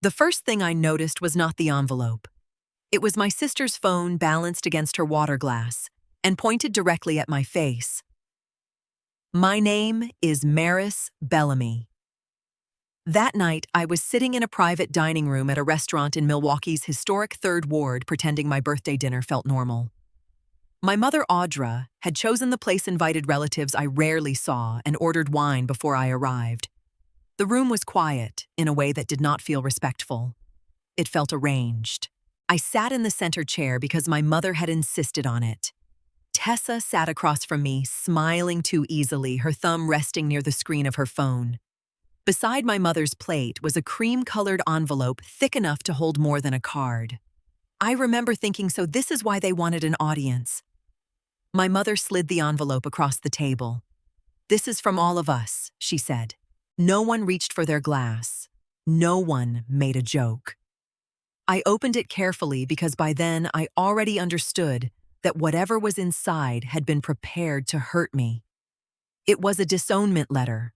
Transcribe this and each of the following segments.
The first thing I noticed was not the envelope. It was my sister's phone balanced against her water glass and pointed directly at my face. My name is Maris Bellamy. That night, I was sitting in a private dining room at a restaurant in Milwaukee's historic Third Ward, pretending my birthday dinner felt normal. My mother, Audra, had chosen the place-invited relatives I rarely saw and ordered wine before I arrived. The room was quiet, in a way that did not feel respectful. It felt arranged. I sat in the center chair because my mother had insisted on it. Tessa sat across from me, smiling too easily, her thumb resting near the screen of her phone. Beside my mother's plate was a cream-colored envelope thick enough to hold more than a card. I remember thinking, so this is why they wanted an audience. My mother slid the envelope across the table. "This is from all of us," she said. No one reached for their glass. No one made a joke. I opened it carefully because by then I already understood that whatever was inside had been prepared to hurt me. It was a disownment letter.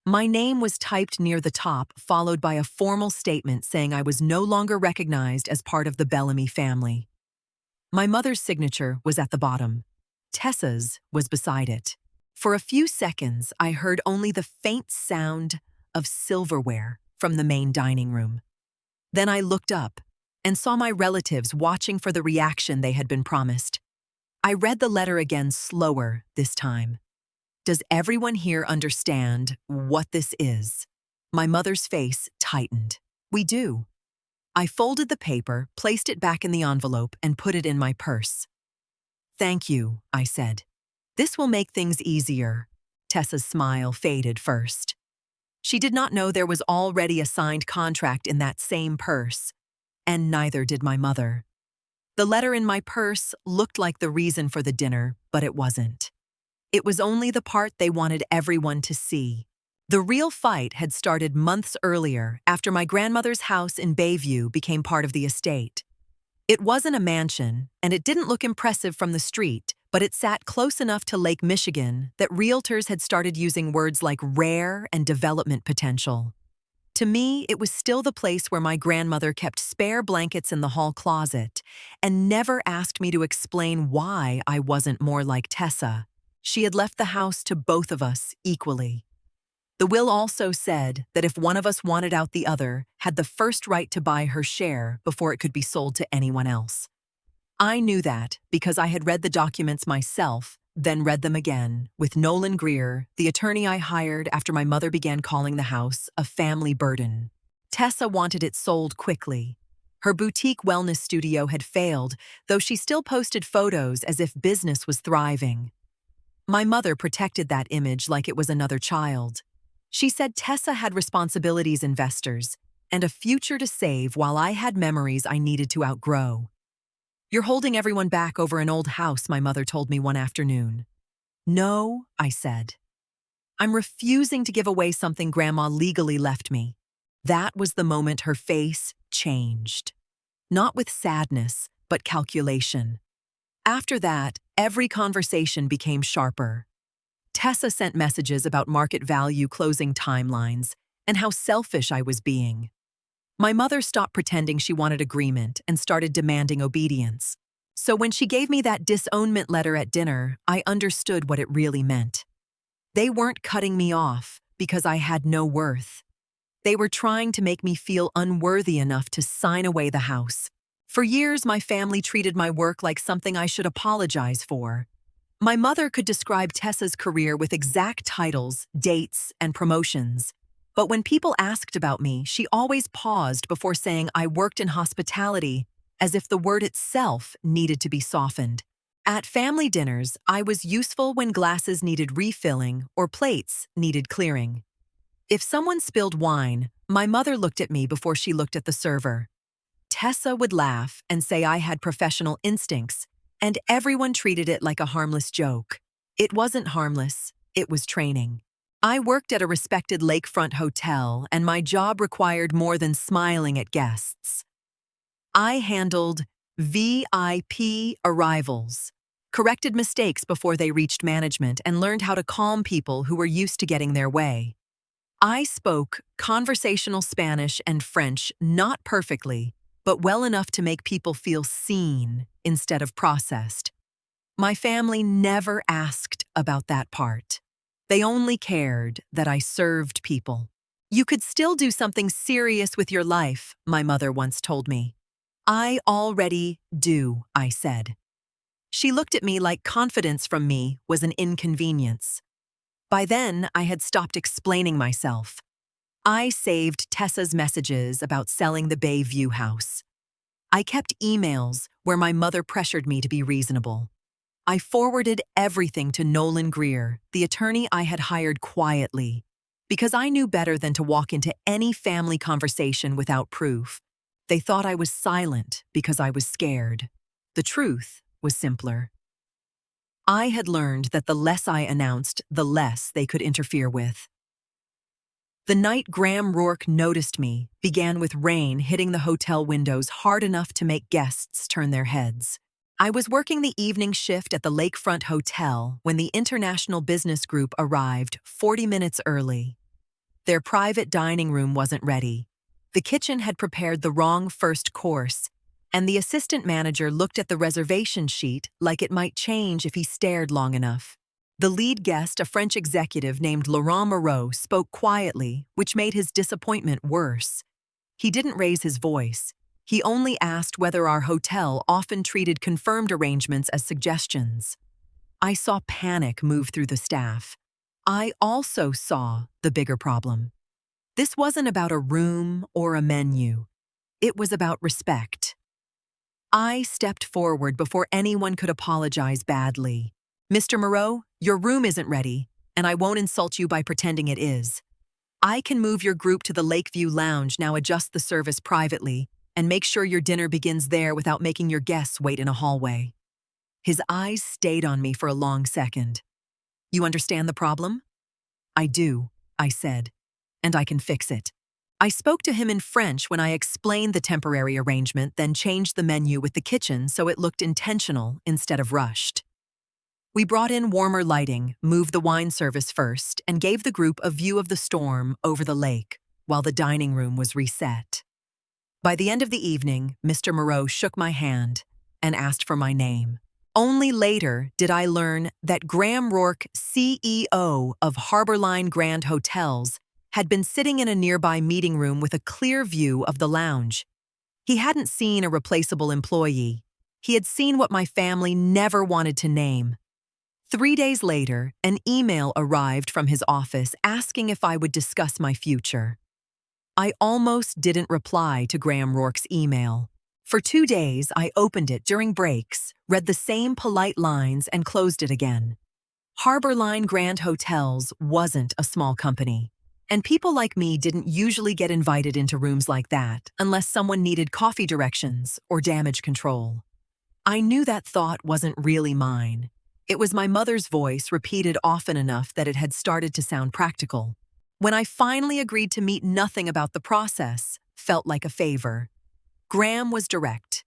My name was typed near the top, followed by a formal statement saying I was no longer recognized as part of the Bellamy family. My mother's signature was at the bottom. Tessa's was beside it. For a few seconds, I heard only the faint sound of silverware from the main dining room. Then I looked up and saw my relatives watching for the reaction they had been promised. I read the letter again, slower this time. "Does everyone here understand what this is?" My mother's face tightened. "We do." I folded the paper, placed it back in the envelope, and put it in my purse. "Thank you," I said. "This will make things easier." Tessa's smile faded first. She did not know there was already a signed contract in that same purse, and neither did my mother. The letter in my purse looked like the reason for the dinner, but it wasn't. It was only the part they wanted everyone to see. The real fight had started months earlier, after my grandmother's house in Bayview became part of the estate. It wasn't a mansion, and it didn't look impressive from the street, but it sat close enough to Lake Michigan that realtors had started using words like rare and development potential. To me, it was still the place where my grandmother kept spare blankets in the hall closet and never asked me to explain why I wasn't more like Tessa. She had left the house to both of us equally. The will also said that if one of us wanted out, the other had the first right to buy her share before it could be sold to anyone else. I knew that because I had read the documents myself, then read them again with Nolan Greer, the attorney I hired after my mother began calling the house a family burden. Tessa wanted it sold quickly. Her boutique wellness studio had failed, though she still posted photos as if business was thriving. My mother protected that image like it was another child. She said Tessa had responsibilities, investors, and a future to save while I had memories I needed to outgrow. "You're holding everyone back over an old house," my mother told me one afternoon. "No," I said. "I'm refusing to give away something Grandma legally left me." That was the moment her face changed. Not with sadness, but calculation. After that, every conversation became sharper. Tessa sent messages about market value closing timelines and how selfish I was being. My mother stopped pretending she wanted agreement and started demanding obedience. So when she gave me that disownment letter at dinner, I understood what it really meant. They weren't cutting me off because I had no worth. They were trying to make me feel unworthy enough to sign away the house. For years, my family treated my work like something I should apologize for. My mother could describe Tessa's career with exact titles, dates, and promotions. But when people asked about me, she always paused before saying I worked in hospitality, as if the word itself needed to be softened. At family dinners, I was useful when glasses needed refilling or plates needed clearing. If someone spilled wine, my mother looked at me before she looked at the server. Tessa would laugh and say I had professional instincts, and everyone treated it like a harmless joke. It wasn't harmless, it was training. I worked at a respected lakefront hotel, and my job required more than smiling at guests. I handled VIP arrivals, corrected mistakes before they reached management, and learned how to calm people who were used to getting their way. I spoke conversational Spanish and French not perfectly, but well enough to make people feel seen instead of processed. My family never asked about that part. They only cared that I served people. You could still do something serious with your life, my mother once told me. I already do, I said. She looked at me like confidence from me was an inconvenience. By then, I had stopped explaining myself. I saved Tessa's messages about selling the Bayview house. I kept emails where my mother pressured me to be reasonable. I forwarded everything to Nolan Greer, the attorney I had hired quietly, because I knew better than to walk into any family conversation without proof. They thought I was silent because I was scared. The truth was simpler. I had learned that the less I announced, the less they could interfere with. The night Graham Rourke noticed me began with rain hitting the hotel windows hard enough to make guests turn their heads. I was working the evening shift at the Lakefront Hotel when the international business group arrived 40 minutes early. Their private dining room wasn't ready. The kitchen had prepared the wrong first course, and the assistant manager looked at the reservation sheet like it might change if he stared long enough. The lead guest, a French executive named Laurent Moreau, spoke quietly, which made his disappointment worse. He didn't raise his voice. He only asked whether our hotel often treated confirmed arrangements as suggestions. I saw panic move through the staff. I also saw the bigger problem. This wasn't about a room or a menu. It was about respect. I stepped forward before anyone could apologize badly. Mr. Moreau, your room isn't ready, and I won't insult you by pretending it is. I can move your group to the Lakeview Lounge, now adjust the service privately, and make sure your dinner begins there without making your guests wait in a hallway. His eyes stayed on me for a long second. You understand the problem? I do, I said, and I can fix it. I spoke to him in French when I explained the temporary arrangement, then changed the menu with the kitchen so it looked intentional instead of rushed. We brought in warmer lighting, moved the wine service first, and gave the group a view of the storm over the lake while the dining room was reset. By the end of the evening, Mr. Moreau shook my hand and asked for my name. Only later did I learn that Graham Rourke, CEO of Harborline Grand Hotels, had been sitting in a nearby meeting room with a clear view of the lounge. He hadn't seen a replaceable employee. He had seen what my family never wanted to name. 3 days later, an email arrived from his office asking if I would discuss my future. I almost didn't reply to Graham Rourke's email. For 2 days, I opened it during breaks, read the same polite lines, and closed it again. Harborline Grand Hotels wasn't a small company, and people like me didn't usually get invited into rooms like that unless someone needed coffee directions or damage control. I knew that thought wasn't really mine. It was my mother's voice repeated often enough that it had started to sound practical. When I finally agreed to meet, nothing about the process felt like a favor. Graham was direct.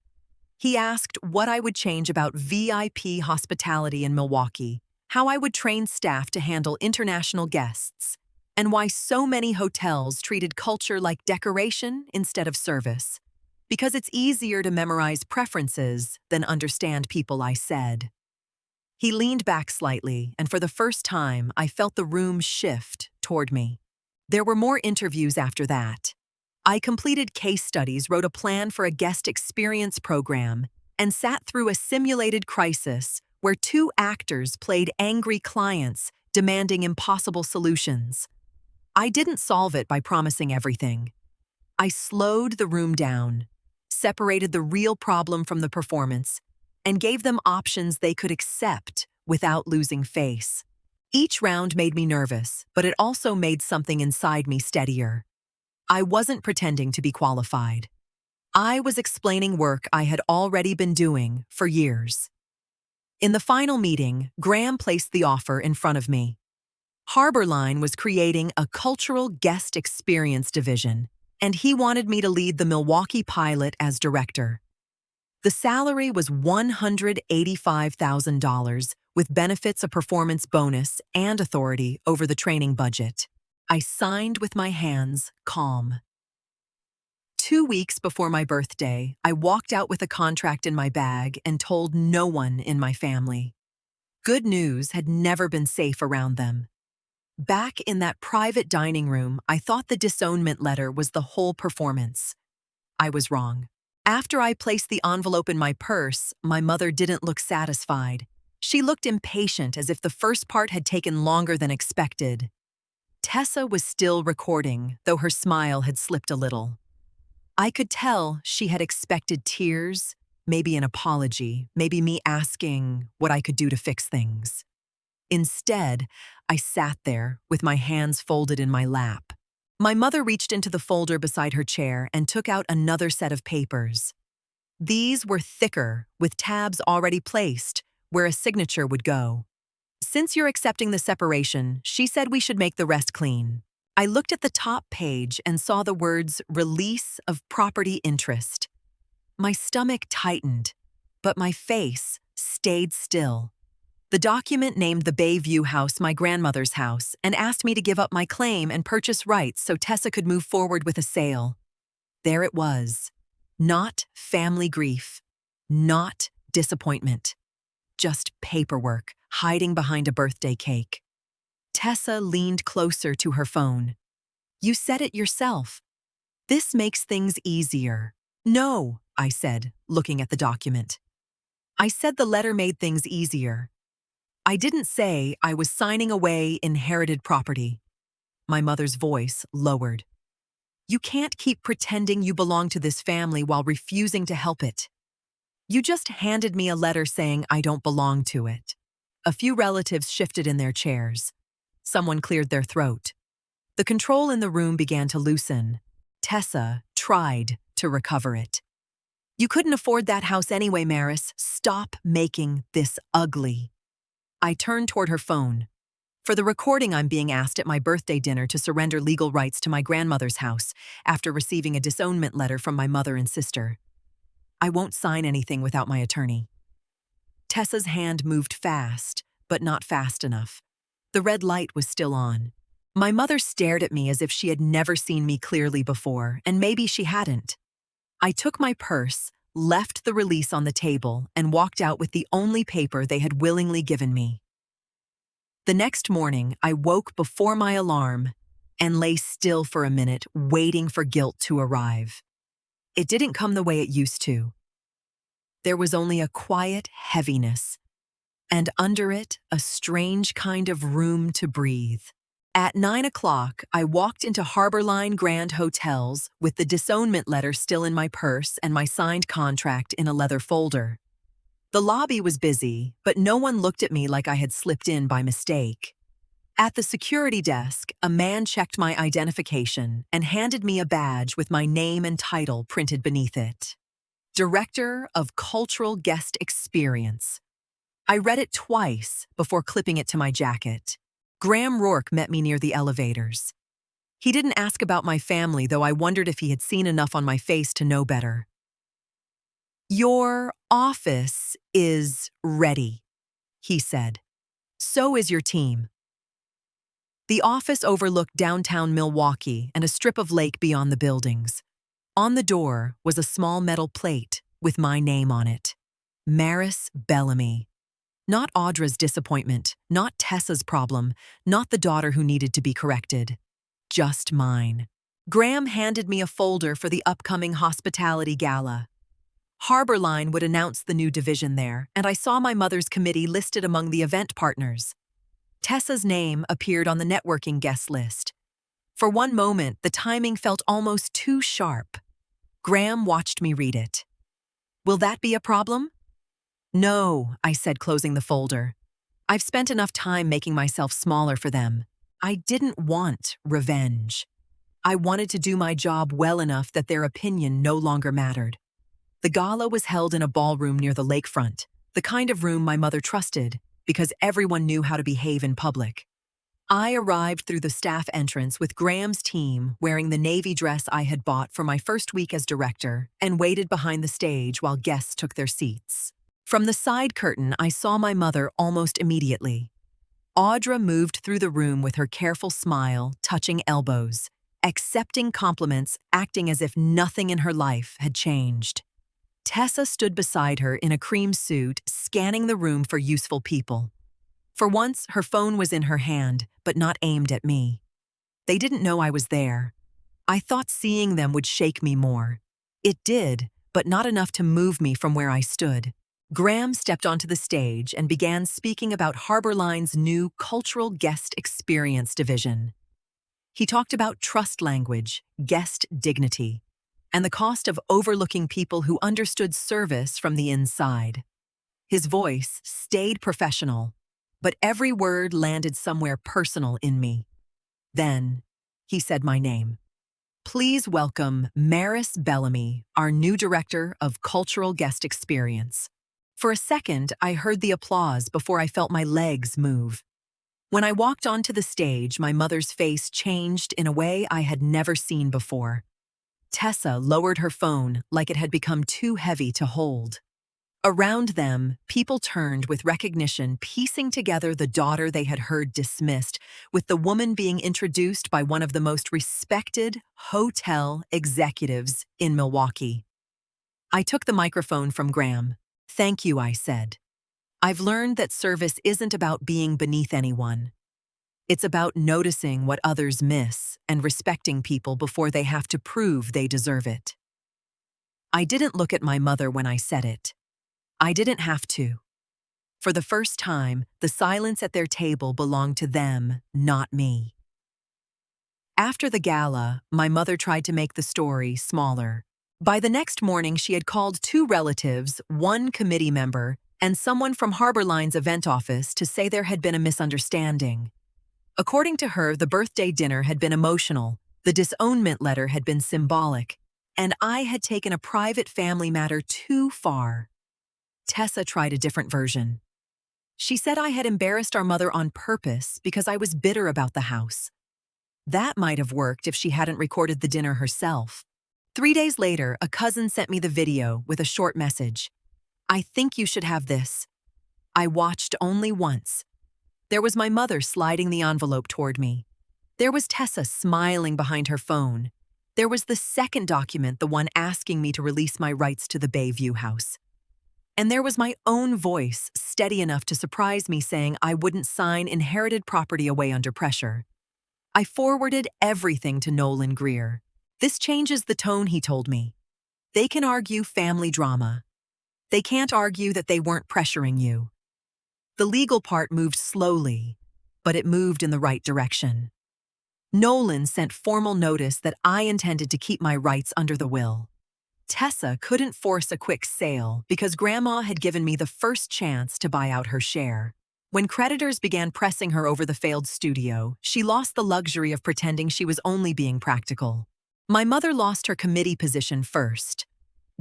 He asked what I would change about VIP hospitality in Milwaukee, how I would train staff to handle international guests, and why so many hotels treated culture like decoration instead of service. Because it's easier to memorize preferences than understand people, I said. He leaned back slightly, and for the first time, I felt the room shift toward me. There were more interviews after that. I completed case studies, wrote a plan for a guest experience program, and sat through a simulated crisis where 2 actors played angry clients demanding impossible solutions. I didn't solve it by promising everything. I slowed the room down, separated the real problem from the performance, and gave them options they could accept without losing face. Each round made me nervous, but it also made something inside me steadier. I wasn't pretending to be qualified. I was explaining work I had already been doing for years. In the final meeting, Graham placed the offer in front of me. Harborline was creating a cultural guest experience division, and he wanted me to lead the Milwaukee pilot as director. The salary was $185,000 with benefits, a performance bonus, and authority over the training budget. I signed with my hands, calm. 2 weeks before my birthday, I walked out with a contract in my bag and told no one in my family. Good news had never been safe around them. Back in that private dining room, I thought the disownment letter was the whole performance. I was wrong. After I placed the envelope in my purse, my mother didn't look satisfied. She looked impatient, as if the first part had taken longer than expected. Tessa was still recording, though her smile had slipped a little. I could tell she had expected tears, maybe an apology, maybe me asking what I could do to fix things. Instead, I sat there with my hands folded in my lap. My mother reached into the folder beside her chair and took out another set of papers. These were thicker, with tabs already placed, where a signature would go. "Since you're accepting the separation," she said, "we should make the rest clean." I looked at the top page and saw the words "release of property interest." My stomach tightened, but my face stayed still. The document named the Bayview house my grandmother's house and asked me to give up my claim and purchase rights so Tessa could move forward with a sale. There it was. Not family grief. Not disappointment. Just paperwork hiding behind a birthday cake. Tessa leaned closer to her phone. "You said it yourself. This makes things easier." "No," I said, looking at the document. "I said the letter made things easier. I didn't say I was signing away inherited property." My mother's voice lowered. "You can't keep pretending you belong to this family while refusing to help it. You just handed me a letter saying I don't belong to it." A few relatives shifted in their chairs. Someone cleared their throat. The control in the room began to loosen. Tessa tried to recover it. "You couldn't afford that house anyway, Maris. Stop making this ugly." I turned toward her phone. "For the recording, I'm being asked at my birthday dinner to surrender legal rights to my grandmother's house after receiving a disownment letter from my mother and sister. I won't sign anything without my attorney." Tessa's hand moved fast, but not fast enough. The red light was still on. My mother stared at me as if she had never seen me clearly before, and maybe she hadn't. I took my purse, left the release on the table, and walked out with the only paper they had willingly given me. The next morning, I woke before my alarm and lay still for a minute, waiting for guilt to arrive. It didn't come the way it used to. There was only a quiet heaviness, and under it, a strange kind of room to breathe. At 9 o'clock, I walked into Harborline Grand Hotels with the disownment letter still in my purse and my signed contract in a leather folder. The lobby was busy, but no one looked at me like I had slipped in by mistake. At the security desk, a man checked my identification and handed me a badge with my name and title printed beneath it. Director of Cultural Guest Experience. I read it twice before clipping it to my jacket. Graham Rourke met me near the elevators. He didn't ask about my family, though I wondered if he had seen enough on my face to know better. "Your office is ready," he said. "So is your team." The office overlooked downtown Milwaukee and a strip of lake beyond the buildings. On the door was a small metal plate with my name on it. Maris Bellamy. Not Audra's disappointment, not Tessa's problem, not the daughter who needed to be corrected. Just mine. Graham handed me a folder for the upcoming hospitality gala. Harborline would announce the new division there, and I saw my mother's committee listed among the event partners. Tessa's name appeared on the networking guest list. For one moment, the timing felt almost too sharp. Graham watched me read it. "Will that be a problem?" "No," I said, closing the folder. "I've spent enough time making myself smaller for them. I didn't want revenge. I wanted to do my job well enough that their opinion no longer mattered." The gala was held in a ballroom near the lakefront, the kind of room my mother trusted, because everyone knew how to behave in public. I arrived through the staff entrance with Graham's team wearing the navy dress I had bought for my first week as director and waited behind the stage while guests took their seats. From the side curtain, I saw my mother almost immediately. Audra moved through the room with her careful smile, touching elbows, accepting compliments, acting as if nothing in her life had changed. Tessa stood beside her in a cream suit, scanning the room for useful people. For once, her phone was in her hand, but not aimed at me. They didn't know I was there. I thought seeing them would shake me more. It did, but not enough to move me from where I stood. Graham stepped onto the stage and began speaking about Harborline's new Cultural Guest Experience division. He talked about trust language, guest dignity, and the cost of overlooking people who understood service from the inside. His voice stayed professional, but every word landed somewhere personal in me. Then, he said my name. Please welcome Maris Bellamy, our new Director of Cultural Guest Experience. For a second, I heard the applause before I felt my legs move. When I walked onto the stage, my mother's face changed in a way I had never seen before. Tessa lowered her phone like it had become too heavy to hold. Around them, people turned with recognition, piecing together the daughter they had heard dismissed, with the woman being introduced by one of the most respected hotel executives in Milwaukee. I took the microphone from Graham. Thank you, I said. I've learned that service isn't about being beneath anyone. It's about noticing what others miss and respecting people before they have to prove they deserve it. I didn't look at my mother when I said it. I didn't have to. For the first time, the silence at their table belonged to them, not me. After the gala, my mother tried to make the story smaller. By the next morning, she had called 2 relatives, 1 committee member, and someone from Harborline's event office to say there had been a misunderstanding. According to her, the birthday dinner had been emotional, the disownment letter had been symbolic, and I had taken a private family matter too far. Tessa tried a different version. She said I had embarrassed our mother on purpose because I was bitter about the house. That might have worked if she hadn't recorded the dinner herself. 3 days later, a cousin sent me the video with a short message. I think you should have this. I watched only once. There was my mother sliding the envelope toward me. There was Tessa smiling behind her phone. There was the second document, the one asking me to release my rights to the Bayview house. And there was my own voice, steady enough to surprise me, saying I wouldn't sign inherited property away under pressure. I forwarded everything to Nolan Greer. This changes the tone, he told me. They can argue family drama. They can't argue that they weren't pressuring you. The legal part moved slowly, but it moved in the right direction. Nolan sent formal notice that I intended to keep my rights under the will. Tessa couldn't force a quick sale because Grandma had given me the first chance to buy out her share. When creditors began pressing her over the failed studio, she lost the luxury of pretending she was only being practical. My mother lost her committee position first.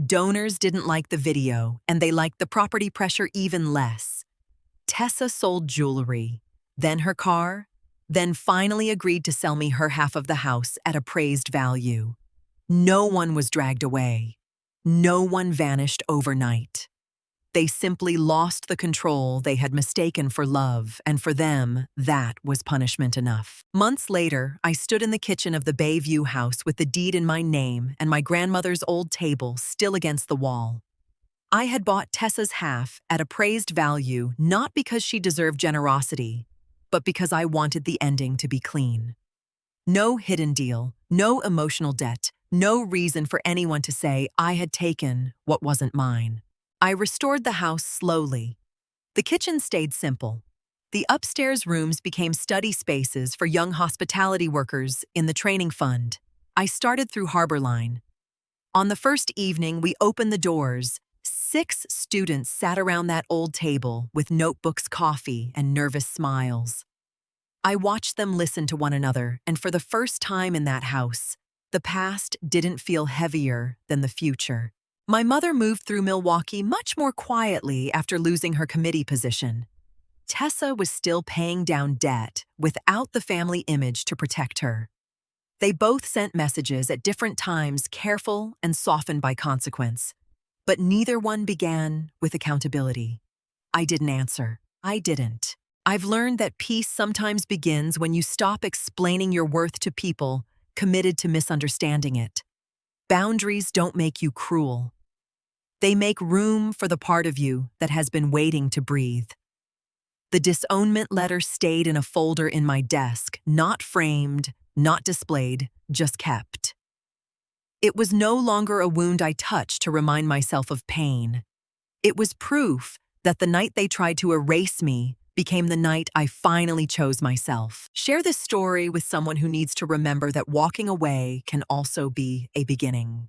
Donors didn't like the video, and they liked the property pressure even less. Tessa sold jewelry, then her car, then finally agreed to sell me her half of the house at appraised value. No one was dragged away. No one vanished overnight. They simply lost the control they had mistaken for love, and for them, that was punishment enough. Months later, I stood in the kitchen of the Bayview house with the deed in my name and my grandmother's old table still against the wall. I had bought Tessa's half at appraised value not because she deserved generosity, but because I wanted the ending to be clean. No hidden deal, no emotional debt, no reason for anyone to say I had taken what wasn't mine. I restored the house slowly. The kitchen stayed simple. The upstairs rooms became study spaces for young hospitality workers in the training fund. I started through Harborline. On the first evening, we opened the doors. 6 students sat around that old table with notebooks, coffee, and nervous smiles. I watched them listen to one another, and for the first time in that house, the past didn't feel heavier than the future. My mother moved through Milwaukee much more quietly after losing her committee position. Tessa was still paying down debt without the family image to protect her. They both sent messages at different times, careful and softened by consequence. But neither one began with accountability. I didn't answer. I didn't. I've learned that peace sometimes begins when you stop explaining your worth to people committed to misunderstanding it. Boundaries don't make you cruel. They make room for the part of you that has been waiting to breathe. The disownment letter stayed in a folder in my desk, not framed, not displayed, just kept. It was no longer a wound I touched to remind myself of pain. It was proof that the night they tried to erase me became the night I finally chose myself. Share this story with someone who needs to remember that walking away can also be a beginning.